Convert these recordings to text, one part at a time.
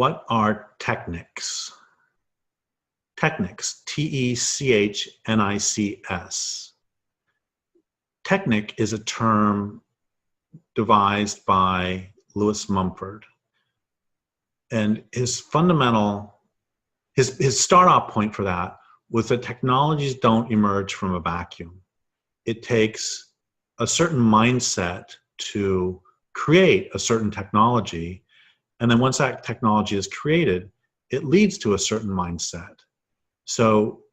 What are technics? Technics, T-E-C-H-N-I-C-S. Technic is a term devised by Lewis Mumford. And his fundamental, his start-off point for that was that technologies don't emerge from a vacuum. It takes a certain mindset to create a certain technology, and then once that technology is created, it leads to a certain mindset. So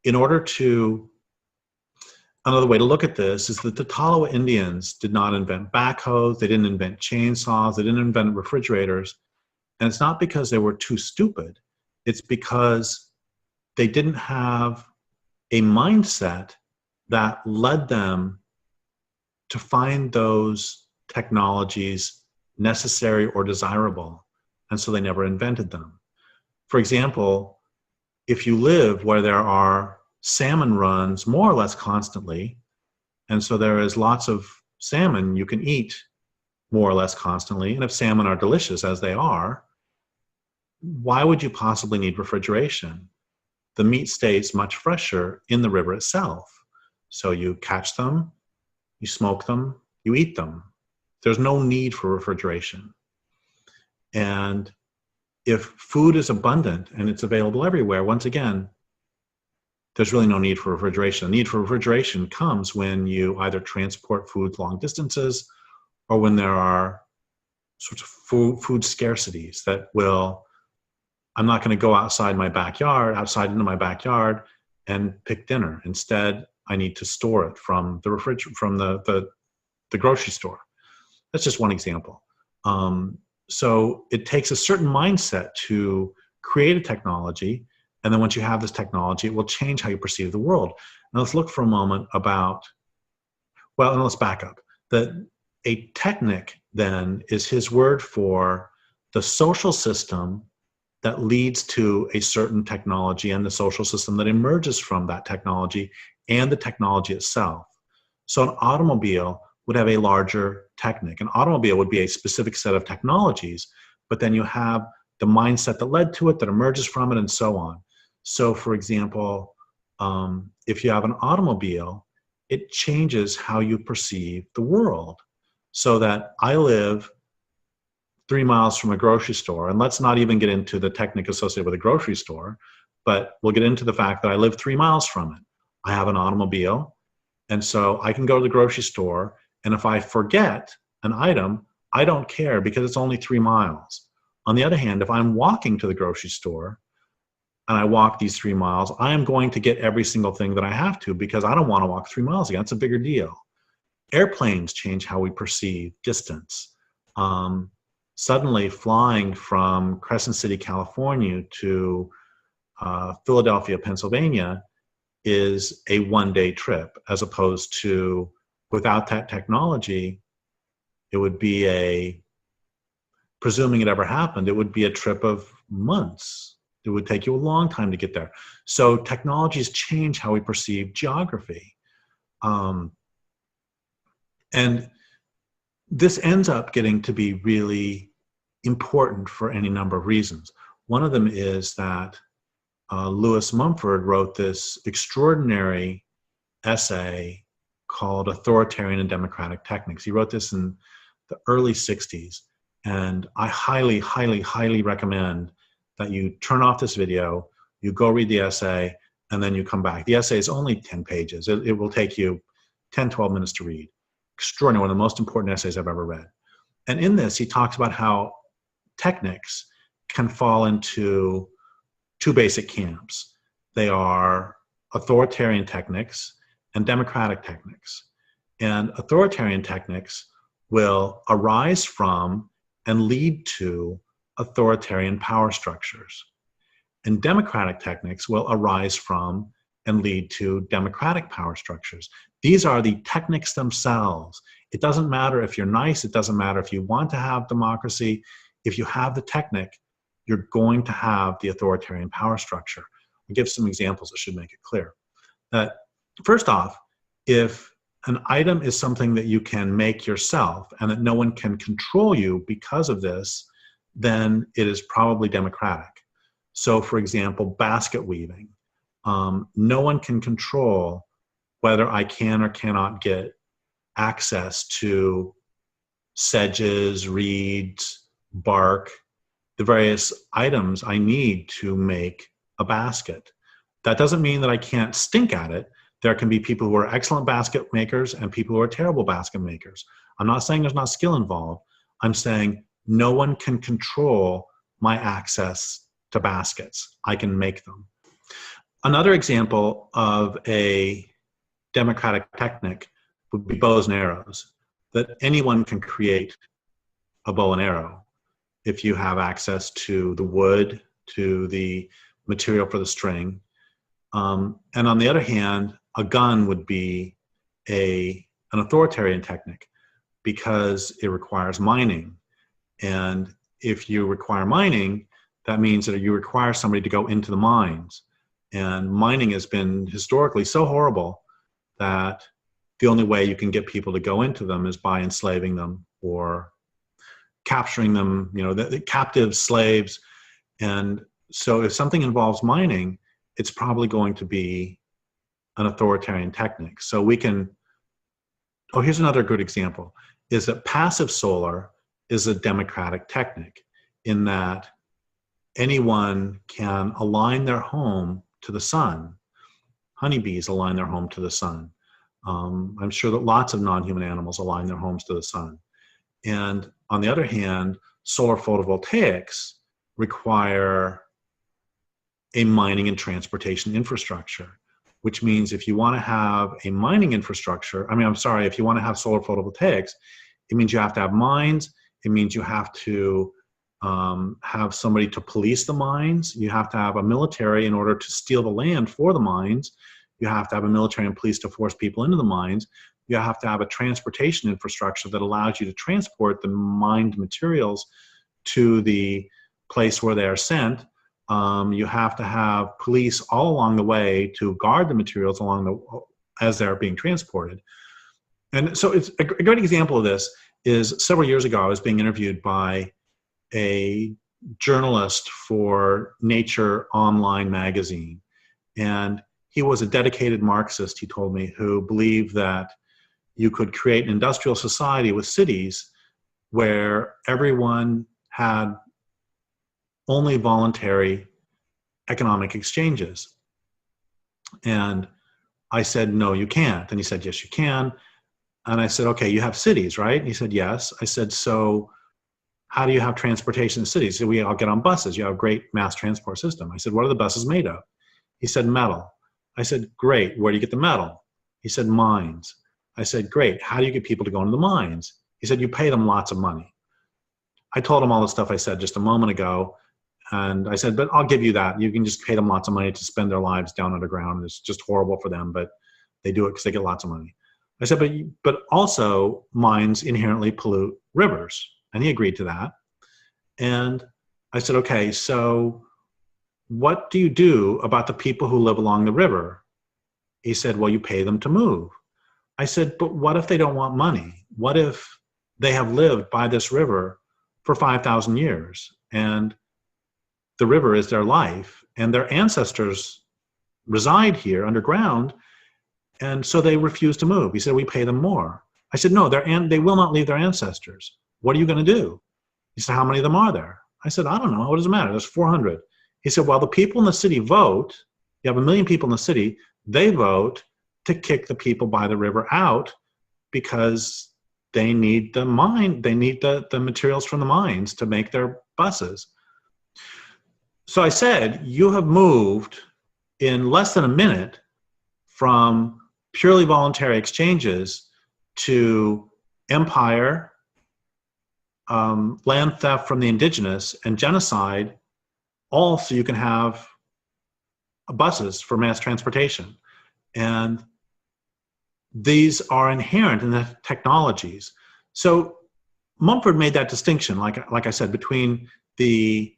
in order to, another way to look at this is that the Tolowa Indians did not invent backhoes, they didn't invent chainsaws, they didn't invent refrigerators, and it's not because they were too stupid, it's because they didn't have a mindset that led them to find those technologies necessary or desirable, and so they never invented them. For example, if you live where there are salmon runs more or less constantly, and so there is lots of salmon you can eat more or less constantly, and if salmon are delicious, as they are, why would you possibly need refrigeration? The meat stays much fresher in the river itself. So you catch them, you smoke them, you eat them. There's no need for refrigeration. And if food is abundant and it's available everywhere, once again, there's really no need for refrigeration. The need for refrigeration comes when you either transport food long distances or when there are sorts of food scarcities that will, I'm not going to go outside into my backyard and pick dinner. Instead, I need to store it from the the grocery store. That's just one example. So it takes a certain mindset to create a technology, and then once you have this technology, it will change how you perceive the world. Now let's look for a moment about, well, and let's back up. A technic then is his word for the social system that leads to a certain technology and the social system that emerges from that technology and the technology itself. So an automobile would have a larger technic. An automobile would be a specific set of technologies, but then you have the mindset that led to it, that emerges from it, and so on. So for example, if you have an automobile, it changes how you perceive the world. So that I live 3 miles from a grocery store, and let's not even get into the technique associated with a grocery store, but we'll get into the fact that I live 3 miles from it. I have an automobile, and so I can go to the grocery store, and if I forget an item, I don't care because it's only 3 miles. On the other hand, if I'm walking to the grocery store and I walk these 3 miles, I am going to get every single thing that I have to because I don't want to walk 3 miles again. It's a bigger deal. Airplanes change how we perceive distance. Suddenly flying from Crescent City, California to Philadelphia, Pennsylvania is a one-day trip, as opposed to without that technology, it would be presuming it ever happened, it would be a trip of months. It would take you a long time to get there. So technologies change how we perceive geography. And this ends up getting to be really important for any number of reasons. One of them is that Lewis Mumford wrote this extraordinary essay called Authoritarian and Democratic Techniques. He wrote this in the early 60s, and I highly, highly, highly recommend that you turn off this video, you go read the essay, and then you come back. The essay is only 10 pages. It will take you 10, 12 minutes to read. Extraordinary, one of the most important essays I've ever read. And in this, he talks about how techniques can fall into two basic camps. They are authoritarian techniques and democratic techniques. And authoritarian techniques will arise from and lead to authoritarian power structures. And democratic techniques will arise from and lead to democratic power structures. These are the techniques themselves. It doesn't matter if you're nice, it doesn't matter if you want to have democracy. If you have the technique, you're going to have the authoritarian power structure. I'll give some examples that should make it clear. That first off, if an item is something that you can make yourself and that no one can control you because of this, then it is probably democratic. So, for example, basket weaving. No one can control whether I can or cannot get access to sedges, reeds, bark, the various items I need to make a basket. That doesn't mean that I can't stink at it. There can be people who are excellent basket makers and people who are terrible basket makers. I'm not saying there's not skill involved. I'm saying no one can control my access to baskets. I can make them. Another example of a democratic technique would be bows and arrows, that anyone can create a bow and arrow if you have access to the wood, to the material for the string. And on the other hand, a gun would be an authoritarian technique because it requires mining. And if you require mining, that means that you require somebody to go into the mines. And mining has been historically so horrible that the only way you can get people to go into them is by enslaving them or capturing them, you know, the captive slaves. And so if something involves mining, it's probably going to be an authoritarian technique. So we can, oh, here's another good example, is that passive solar is a democratic technique in that anyone can align their home to the sun. Honeybees align their home to the sun. I'm sure that lots of non-human animals align their homes to the sun. And on the other hand, solar photovoltaics require a mining and transportation infrastructure, which means if you want to have a mining infrastructure, if you want to have solar photovoltaics, it means you have to have mines. It means you have to have somebody to police the mines. You have to have a military in order to steal the land for the mines. You have to have a military and police to force people into the mines. You have to have a transportation infrastructure that allows you to transport the mined materials to the place where they are sent. You have to have police all along the way to guard the materials as they're being transported. And so it's a great example of this is several years ago, I was being interviewed by a journalist for Nature Online magazine. And he was a dedicated Marxist, he told me, who believed that you could create an industrial society with cities where everyone had only voluntary economic exchanges. And I said, no, you can't. And he said, yes, you can. And I said, okay, you have cities, right? And he said, yes. I said, so how do you have transportation in cities? He said, we all get on buses. You have a great mass transport system. I said, what are the buses made of? He said, metal. I said, great. Where do you get the metal? He said, mines. I said, great. How do you get people to go into the mines? He said, you pay them lots of money. I told him all the stuff I said just a moment ago. And I said, but I'll give you that. You can just pay them lots of money to spend their lives down underground. It's just horrible for them, but they do it because they get lots of money. I said, but also mines inherently pollute rivers. And he agreed to that. And I said, okay, so what do you do about the people who live along the river? He said, well, you pay them to move. I said, but what if they don't want money? What if they have lived by this river for 5,000 years and the river is their life and their ancestors reside here underground, and so they refuse to move? He said, we pay them more. I said, no, they will not leave their ancestors. What are you going to do? He said, how many of them are there? I said, I don't know. What does it matter? There's 400. He said, well, the people in the city vote. You have 1 million people in the city. They vote to kick the people by the river out because they need the mine. They need the materials from the mines to make their buses. So I said, you have moved in less than a minute from purely voluntary exchanges to empire, land theft from the indigenous, and genocide, all so you can have buses for mass transportation. And these are inherent in the technologies. So Mumford made that distinction, like I said, between the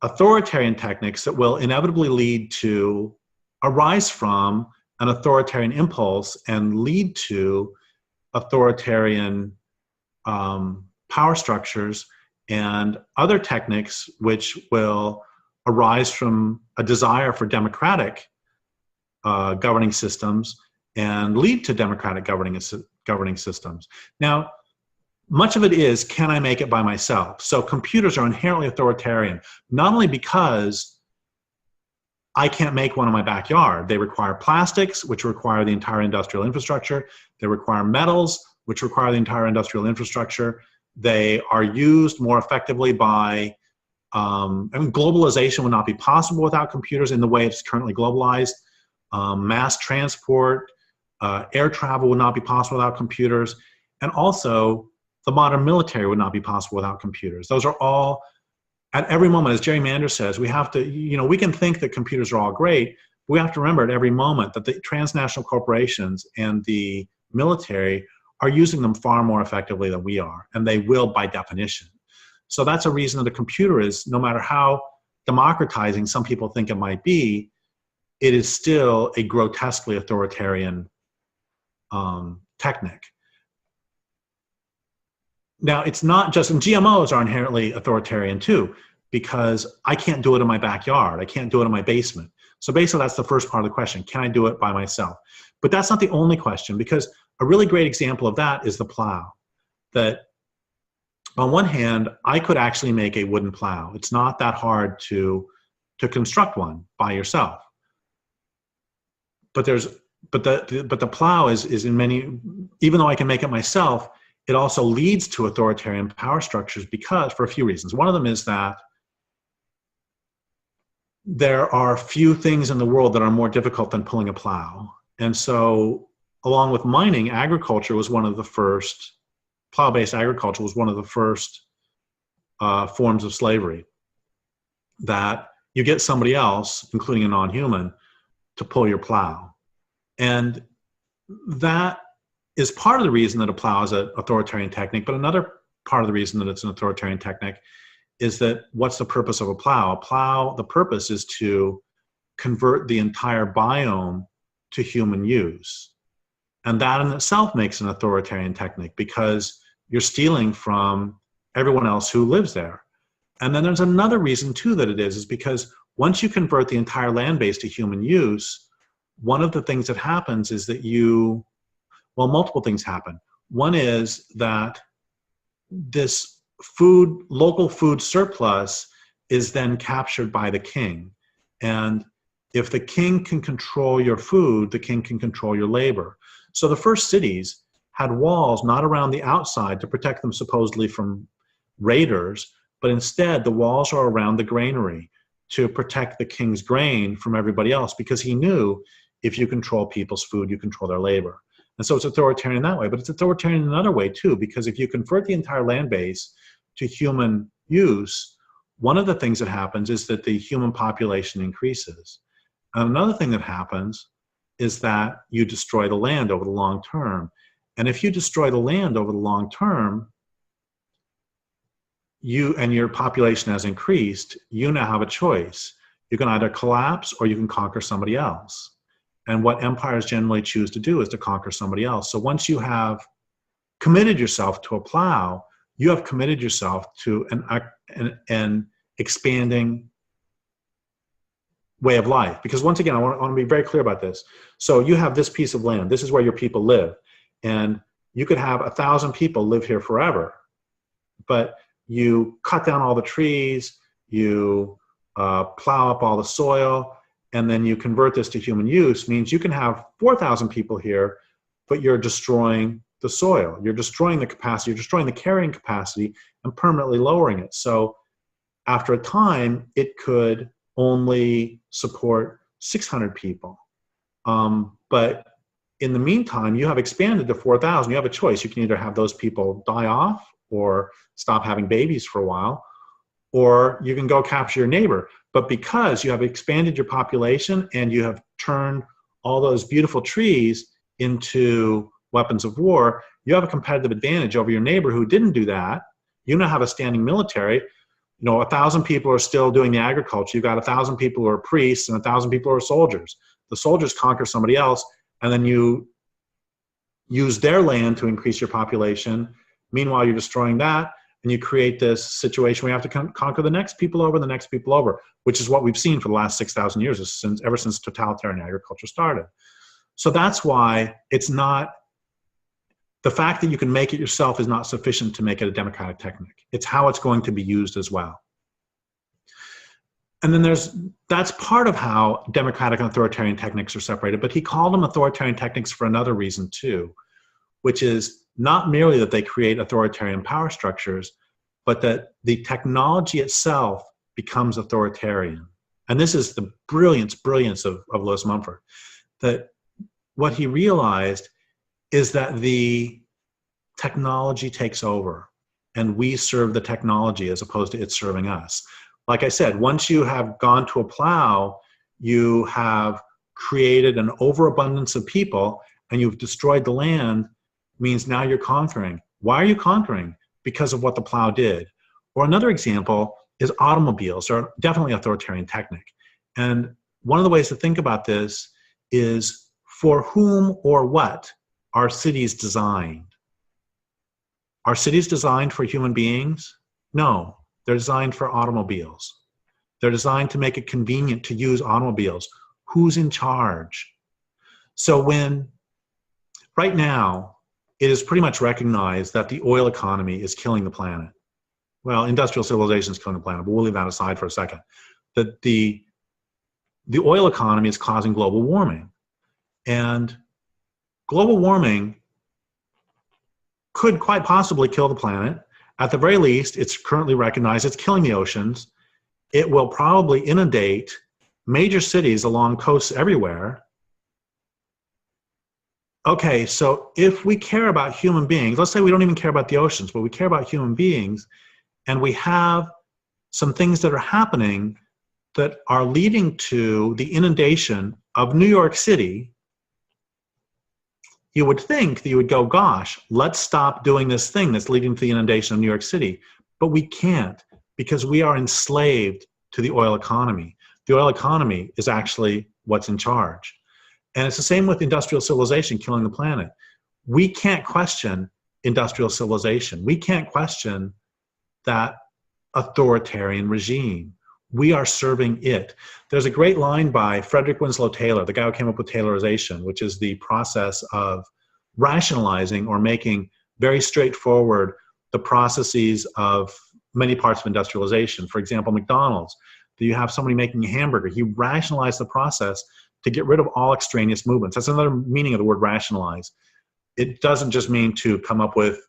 authoritarian techniques that will inevitably arise from an authoritarian impulse and lead to authoritarian power structures, and other techniques which will arise from a desire for democratic governing systems and lead to democratic governing systems. Now, much of it is, can I make it by myself? So computers are inherently authoritarian, not only because I can't make one in my backyard. They require plastics, which require the entire industrial infrastructure. They require metals, which require the entire industrial infrastructure. They are used more effectively by, globalization would not be possible without computers in the way it's currently globalized. Mass transport, air travel would not be possible without computers. And also, the modern military would not be possible without computers. Those are all, at every moment, as Jerry Mander says, we have to, we can think that computers are all great. But we have to remember at every moment that the transnational corporations and the military are using them far more effectively than we are, and they will by definition. So that's a reason that a computer is, no matter how democratizing some people think it might be, it is still a grotesquely authoritarian technique. Now, it's not just, and GMOs are inherently authoritarian too, because I can't do it in my backyard. I can't do it in my basement. So basically, that's the first part of the question. Can I do it by myself? But that's not the only question, because a really great example of that is the plow. That on one hand, I could actually make a wooden plow. It's not that hard to construct one by yourself. But the plow is in many, even though I can make it myself, it also leads to authoritarian power structures for a few reasons. One of them is that there are few things in the world that are more difficult than pulling a plow. And so, along with mining, agriculture was one of the first, plow-based agriculture was one of the first forms of slavery. That you get somebody else, including a non-human, to pull your plow. And that is part of the reason that a plow is an authoritarian technique, but another part of the reason that it's an authoritarian technique is that what's the purpose of a plow? A plow, the purpose is to convert the entire biome to human use. And that in itself makes an authoritarian technique because you're stealing from everyone else who lives there. And then there's another reason too that it is because once you convert the entire land base to human use, one of the things that happens is that multiple things happen. One is that this local food surplus is then captured by the king. And if the king can control your food, the king can control your labor. So the first cities had walls not around the outside to protect them supposedly from raiders, but instead the walls are around the granary to protect the king's grain from everybody else, because he knew if you control people's food, you control their labor. And so it's authoritarian that way, but it's authoritarian in another way too, because if you convert the entire land base to human use, one of the things that happens is that the human population increases. And another thing that happens is that you destroy the land over the long term. And if you destroy the land over the long term, you and your population has increased, you now have a choice. You can either collapse or you can conquer somebody else. And what empires generally choose to do is to conquer somebody else. So once you have committed yourself to a plow, you have committed yourself to an expanding way of life. Because once again, I want to be very clear about this. So you have this piece of land. This is where your people live. And you could have 1,000 people live here forever. But you cut down all the trees, you plow up all the soil, and then you convert this to human use, means you can have 4,000 people here, but you're destroying the soil. You're destroying the capacity, you're destroying the carrying capacity and permanently lowering it. So after a time, it could only support 600 people. But in the meantime, you have expanded to 4,000. You have a choice. You can either have those people die off or stop having babies for a while, or you can go capture your neighbor. But because you have expanded your population and you have turned all those beautiful trees into weapons of war, you have a competitive advantage over your neighbor who didn't do that. You now have a standing military. 1,000 people are still doing the agriculture. You've got 1,000 people who are priests and 1,000 people who are soldiers. The soldiers conquer somebody else, and then you use their land to increase your population. Meanwhile, you're destroying that, and you create this situation where you have to conquer the next people over, which is what we've seen for the last 6,000 years, ever since totalitarian agriculture started. So that's why it's not, the fact that you can make it yourself is not sufficient to make it a democratic technique. It's how it's going to be used as well. And then that's part of how democratic and authoritarian techniques are separated, but he called them authoritarian techniques for another reason too, which is not merely that they create authoritarian power structures, but that the technology itself becomes authoritarian. And this is the brilliance of Lewis Mumford, that what he realized is that the technology takes over and we serve the technology as opposed to it serving us. Like I said, once you have gone to a plow, you have created an overabundance of people and you've destroyed the land, means now you're conquering. Why are you conquering? Because of what the plow did. Or another example is automobiles are definitely authoritarian technique. And one of the ways to think about this is, for whom or what are cities designed? Are cities designed for human beings? No, they're designed for automobiles. They're designed to make it convenient to use automobiles. Who's in charge? So right now, it is pretty much recognized that the oil economy is killing the planet. Well, industrial civilization is killing the planet, but we'll leave that aside for a second. That the oil economy is causing global warming. And global warming could quite possibly kill the planet. At the very least, it's currently recognized it's killing the oceans. It will probably inundate major cities along coasts everywhere. Okay, so if we care about human beings, let's say we don't even care about the oceans, but we care about human beings, and we have some things that are happening that are leading to the inundation of New York City, you would think that you would go, gosh, let's stop doing this thing that's leading to the inundation of New York City. But we can't, because we are enslaved to the oil economy. The oil economy is actually what's in charge. And it's the same with industrial civilization killing the planet. We can't question industrial civilization. We can't question that authoritarian regime. We are serving it. There's a great line by Frederick Winslow Taylor, the guy who came up with Taylorization, which is the process of rationalizing or making very straightforward the processes of many parts of industrialization. For example, McDonald's, do you have somebody making a hamburger? He rationalized the process to get rid of all extraneous movements. That's another meaning of the word rationalize. It doesn't just mean to come up with,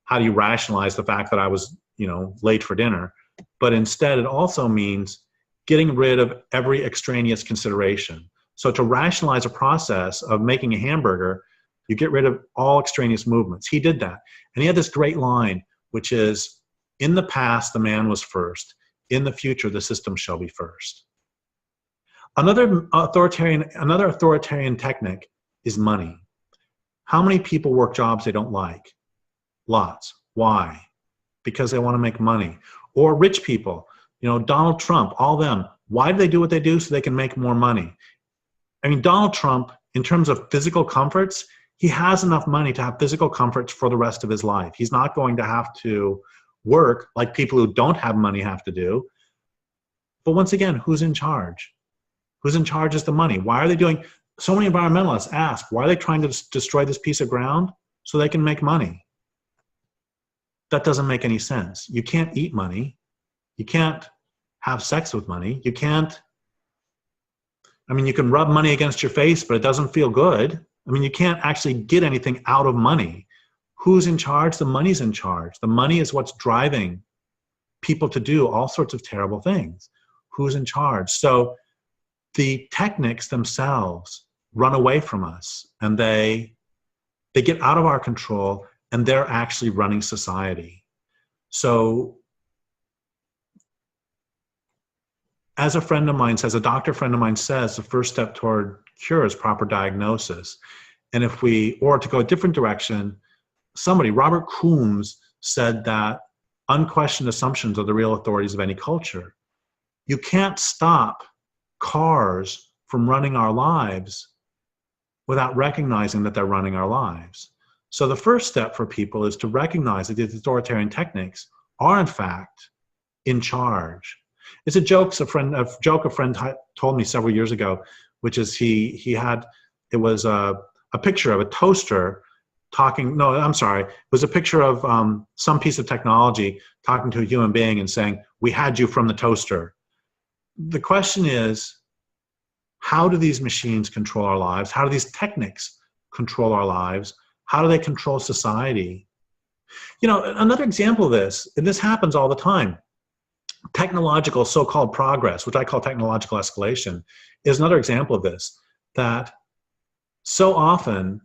how do you rationalize the fact that I was, late for dinner? But instead, it also means getting rid of every extraneous consideration. So to rationalize a process of making a hamburger, you get rid of all extraneous movements. He did that. And he had this great line, which is, in the past, the man was first. In the future, the system shall be first. Another authoritarian technique is money. How many people work jobs they don't like? Lots. Why? Because they want to make money. Or rich people, Donald Trump, all them. Why do they do what they do? So they can make more money. I mean, Donald Trump, in terms of physical comforts, he has enough money to have physical comforts for the rest of his life. He's not going to have to work like people who don't have money have to do. But once again, who's in charge? Who's in charge is the money. Why are they doing, so many environmentalists ask, why are they trying to destroy this piece of ground? So they can make money. That doesn't make any sense. You can't eat money. You can't have sex with money. You can't, you can rub money against your face, but it doesn't feel good. You can't actually get anything out of money. Who's in charge? The money's in charge. The money is what's driving people to do all sorts of terrible things. Who's in charge? So the techniques themselves run away from us, and they get out of our control, and they're actually running society. So as a friend of mine says, a doctor friend of mine says, the first step toward cure is proper diagnosis. And or to go a different direction, Robert Coombs said that unquestioned assumptions are the real authorities of any culture. You can't stop cars from running our lives without recognizing that they're running our lives. So the first step for people is to recognize that these authoritarian techniques are in fact in charge. It's a joke a friend told me several years ago, which is it was a picture of a toaster talking, no, I'm sorry, it was a picture of some piece of technology talking to a human being and saying, "We had you from the toaster." The question is, how do these machines control our lives? How do these techniques control our lives? How do they control society? You know, another example of this, and this happens all the time, technological so-called progress, which I call technological escalation, is another example of this, that so often,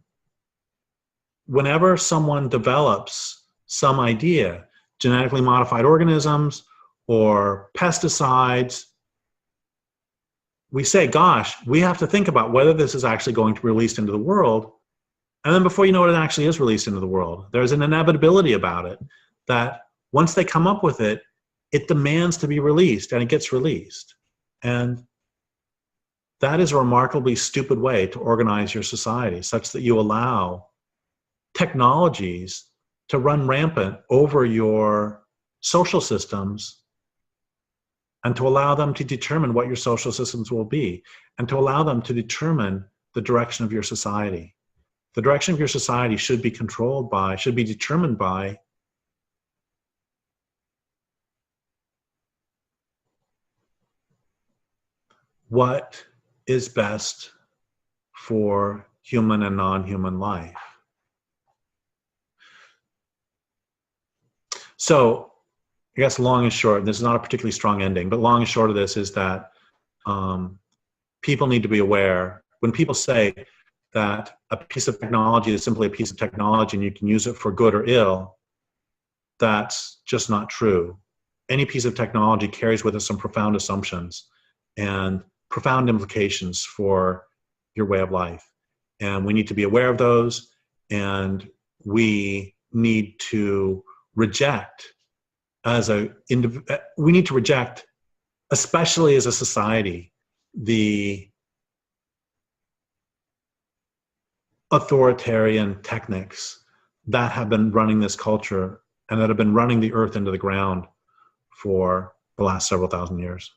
whenever someone develops some idea, genetically modified organisms or pesticides, we say, gosh, we have to think about whether this is actually going to be released into the world. And then before you know it, it actually is released into the world. There's an inevitability about it that once they come up with it, it demands to be released, and it gets released. And that is a remarkably stupid way to organize your society, such that you allow technologies to run rampant over your social systems, and to allow them to determine what your social systems will be, and to allow them to determine the direction of your society. The direction of your society should be determined by what is best for human and non-human life. So, I guess long and short, this is not a particularly strong ending, but long and short of this is that people need to be aware. When people say that a piece of technology is simply a piece of technology and you can use it for good or ill, that's just not true. Any piece of technology carries with it some profound assumptions and profound implications for your way of life. And we need to be aware of those, and we need to reject especially as a society, the authoritarian techniques that have been running this culture and that have been running the earth into the ground for the last several thousand years.